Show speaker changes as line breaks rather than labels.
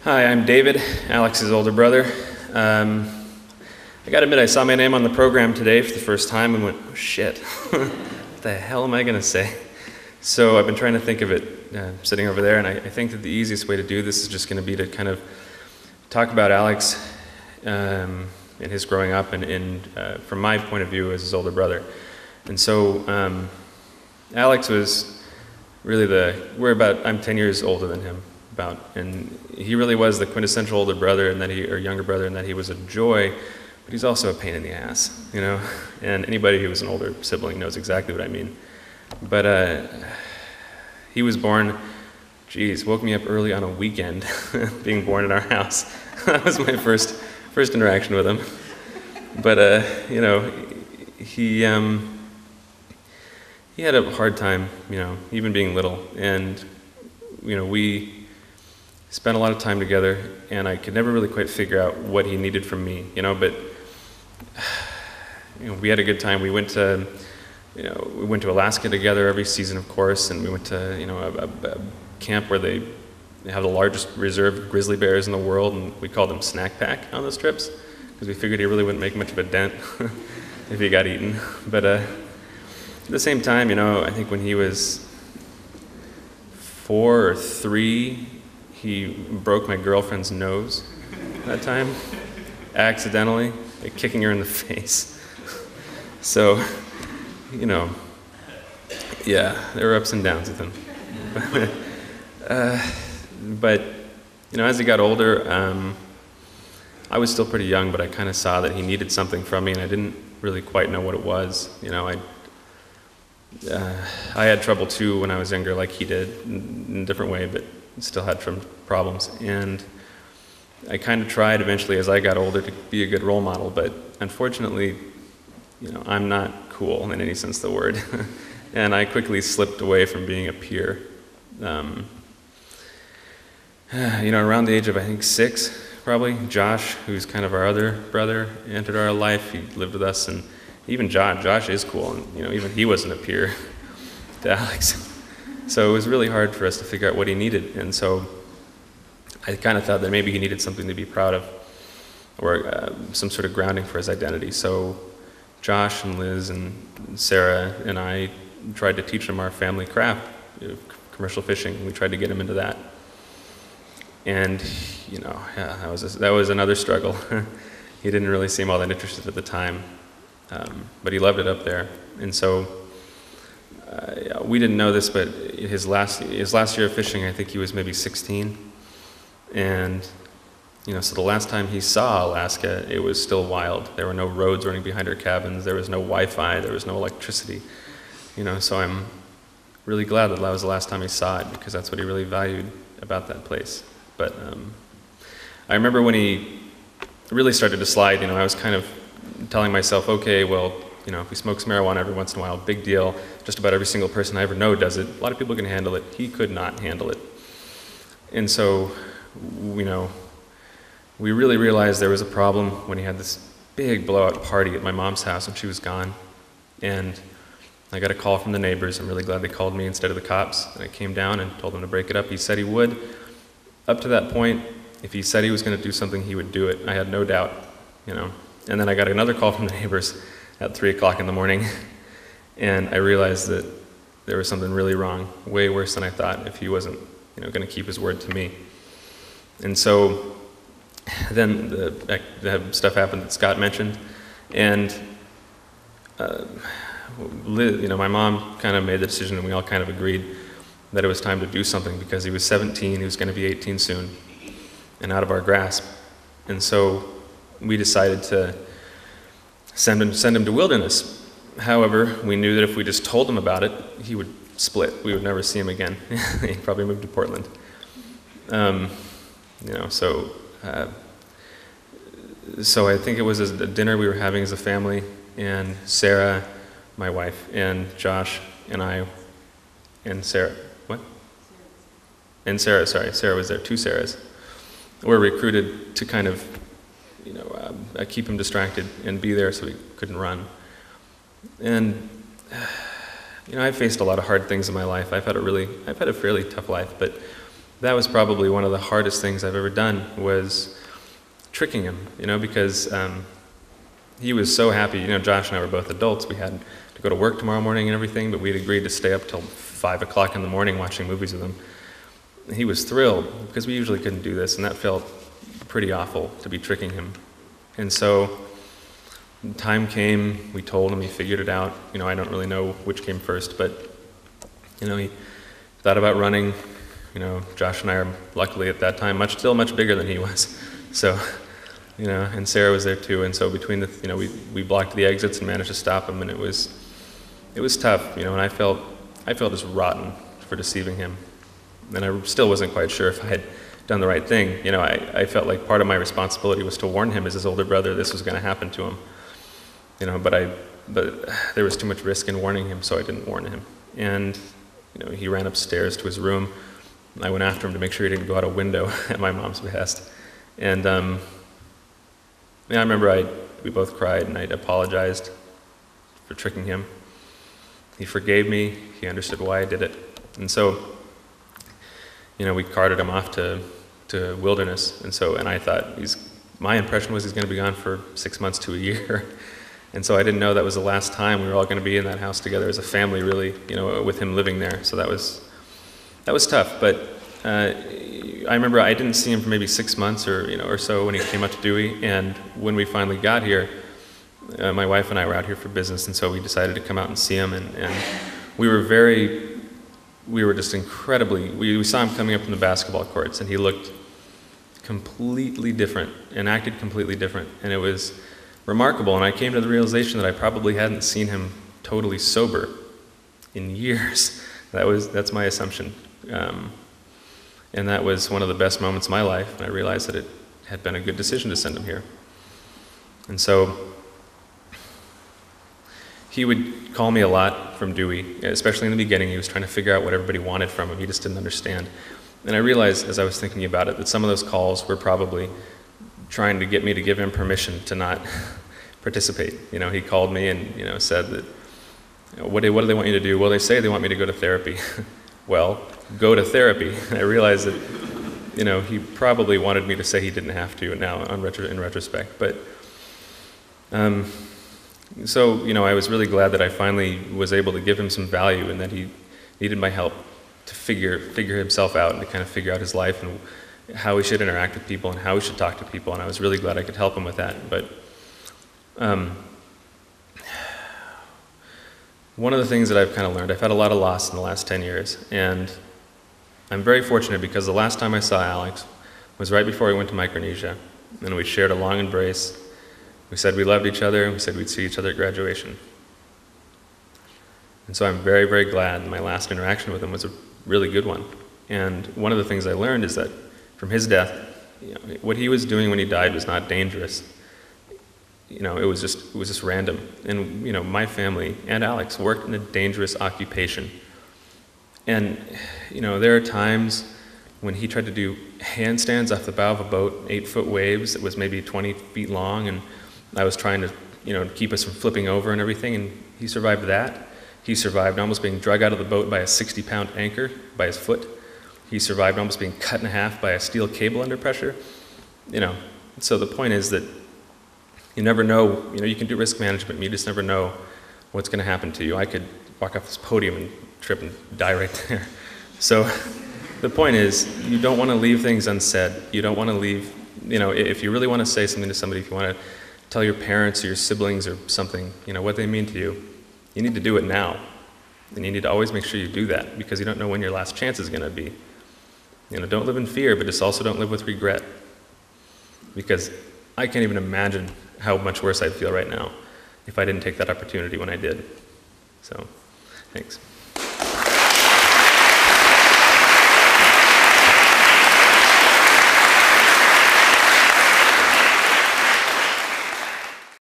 Hi, I'm David, Alex's older brother. I gotta admit, I saw my name on the program today for the first time and went, oh shit, what the hell am I gonna say? So I've been trying to think of it sitting over there, and I think that the easiest way to do this is just gonna be to kind of talk about Alex and his growing up and from my point of view as his older brother. And so Alex was really I'm 10 years older than him. And he really was the quintessential older brother, or younger brother, in that he was a joy, but he's also a pain in the ass, you know? And anybody who was an older sibling knows exactly what I mean. But he was born, woke me up early on a weekend, being born in our house. That was my first interaction with him. But, you know, he had a hard time, you know, even being little. And, you know, we spent a lot of time together, and I could never really quite figure out what he needed from me, you know, but, you know, we had a good time. We went to Alaska together every season, of course, and we went to, you know, a camp where they have the largest reserve of grizzly bears in the world, and we called them Snack Pack on those trips, because we figured he really wouldn't make much of a dent if he got eaten. But at the same time, you know, I think when he was 4 or 3, he broke my girlfriend's nose that time, accidentally, like kicking her in the face. So, you know, yeah, there were ups and downs with him. But, you know, as he got older, I was still pretty young, but I kind of saw that he needed something from me, and I didn't really quite know what it was. You know, I had trouble too when I was younger, like he did, in a different way, but still had some problems. And I kind of tried eventually as I got older to be a good role model, but unfortunately, you know, I'm not cool in any sense of the word. And I quickly slipped away from being a peer. You know, around the age of, I think, 6, probably, Josh, who's kind of our other brother, entered our life. He lived with us, and even Josh is cool, and, you know, even he wasn't a peer to Alex. So it was really hard for us to figure out what he needed, and so I kind of thought that maybe he needed something to be proud of, or some sort of grounding for his identity. So Josh and Liz and Sarah and I tried to teach him our family craft, commercial fishing. We tried to get him into that. And, you know, yeah, that was another struggle. He didn't really seem all that interested at the time, but he loved it up there. And so we didn't know this, but his last year of fishing, I think he was maybe 16. And, you know, so the last time he saw Alaska, it was still wild. There were no roads running behind our cabins. There was no Wi-Fi. There was no electricity. You know, so I'm really glad that was the last time he saw it, because that's what he really valued about that place. But I remember when he really started to slide, you know, I was kind of telling myself, okay, well, you know, if he smokes marijuana every once in a while, big deal. Just about every single person I ever know does it. A lot of people can handle it. He could not handle it. And so, you know, we really realized there was a problem when he had this big blowout party at my mom's house when she was gone. And I got a call from the neighbors. I'm really glad they called me instead of the cops. And I came down and told them to break it up. He said he would. Up to that point, if he said he was going to do something, he would do it. I had no doubt, you know. And then I got another call from the neighbors at 3 o'clock in the morning, and I realized that there was something really wrong, way worse than I thought, if he wasn't, you know, going to keep his word to me. And so then the stuff happened that Scott mentioned, and Liz, you know, my mom kind of made the decision, and we all kind of agreed that it was time to do something, because he was 17, he was going to be 18 soon, and out of our grasp. And so we decided to send him to wilderness. However, we knew that if we just told him about it, he would split. We would never see him again. He'd probably move to Portland. You know, so I think it was a dinner we were having as a family, and Sarah, my wife, and Josh, and I, and Sarah. What? And Sarah, sorry. Sarah was there. 2 Sarahs. Were recruited to kind of, you know, keep him distracted and be there so he couldn't run. And, you know, I've faced a lot of hard things in my life. I've had a fairly tough life, but that was probably one of the hardest things I've ever done, was tricking him, because he was so happy. Josh and I were both adults. We had to go to work tomorrow morning and everything, but we'd agreed to stay up till 5 o'clock in the morning watching movies with him. He was thrilled, because we usually couldn't do this, and that felt pretty awful to be tricking him. And so time came, we told him, he figured it out. I don't really know which came first, but he thought about running. Josh and I are luckily at that time still much bigger than he was. So, and Sarah was there too. And so between we blocked the exits and managed to stop him, and it was tough, and I felt just rotten for deceiving him. And I still wasn't quite sure if I had done the right thing. I felt like part of my responsibility was to warn him as his older brother this was going to happen to him. But there was too much risk in warning him, so I didn't warn him. And he ran upstairs to his room. I went after him to make sure he didn't go out a window at my mom's behest. And I remember we both cried, and I apologized for tricking him. He forgave me. He understood why I did it. And so, we carted him off to Wilderness. And I thought, my impression was he's going to be gone for 6 months to a year. And so I didn't know that was the last time we were all going to be in that house together as a family, really, with him living there. So that was tough. But I remember I didn't see him for maybe 6 months or so when he came out to Dewey. And when we finally got here, my wife and I were out here for business, and so we decided to come out and see him. And we were just incredibly, we saw him coming up from the basketball courts, and he looked completely different and acted completely different. And it was remarkable. And I came to the realization that I probably hadn't seen him totally sober in years. That's my assumption. And that was one of the best moments of my life. And I realized that it had been a good decision to send him here. And so he would call me a lot from Dewey, especially in the beginning. He was trying to figure out what everybody wanted from him. He just didn't understand. And I realized as I was thinking about it that some of those calls were probably trying to get me to give him permission to not participate. He called me and said that, what do they want you to do? Well, they say they want me to go to therapy. Well, go to therapy. And I realized that, he probably wanted me to say he didn't have to now in retrospect. But so, I was really glad that I finally was able to give him some value, and that he needed my help to figure himself out and to kind of figure out his life and how he should interact with people and how he should talk to people. And I was really glad I could help him with that. But one of the things that I've kind of learned, I've had a lot of loss in the last 10 years, and I'm very fortunate because the last time I saw Alex was right before we went to Micronesia, and we shared a long embrace. We said we loved each other, and we said we'd see each other at graduation. And so I'm very, very glad my last interaction with him was a really good one. And one of the things I learned is that from his death, what he was doing when he died was not dangerous. It was just random. And my family and Alex worked in a dangerous occupation. And there are times when he tried to do handstands off the bow of a boat, 8-foot waves that was maybe 20 feet long, and I was trying to keep us from flipping over and everything, and he survived that. He survived almost being drug out of the boat by a 60-pound anchor by his foot. He survived almost being cut in half by a steel cable under pressure. So the point is that you never know, you can do risk management, but you just never know what's going to happen to you. I could walk off this podium and trip and die right there. So the point is, you don't want to leave things unsaid. You don't want to leave, if you really want to say something to somebody, if you want to tell your parents or your siblings or something, what they mean to you, you need to do it now. And you need to always make sure you do that, because you don't know when your last chance is going to be. Don't live in fear, but just also don't live with regret. Because I can't even imagine how much worse I'd feel right now if I didn't take that opportunity when I did. So, thanks.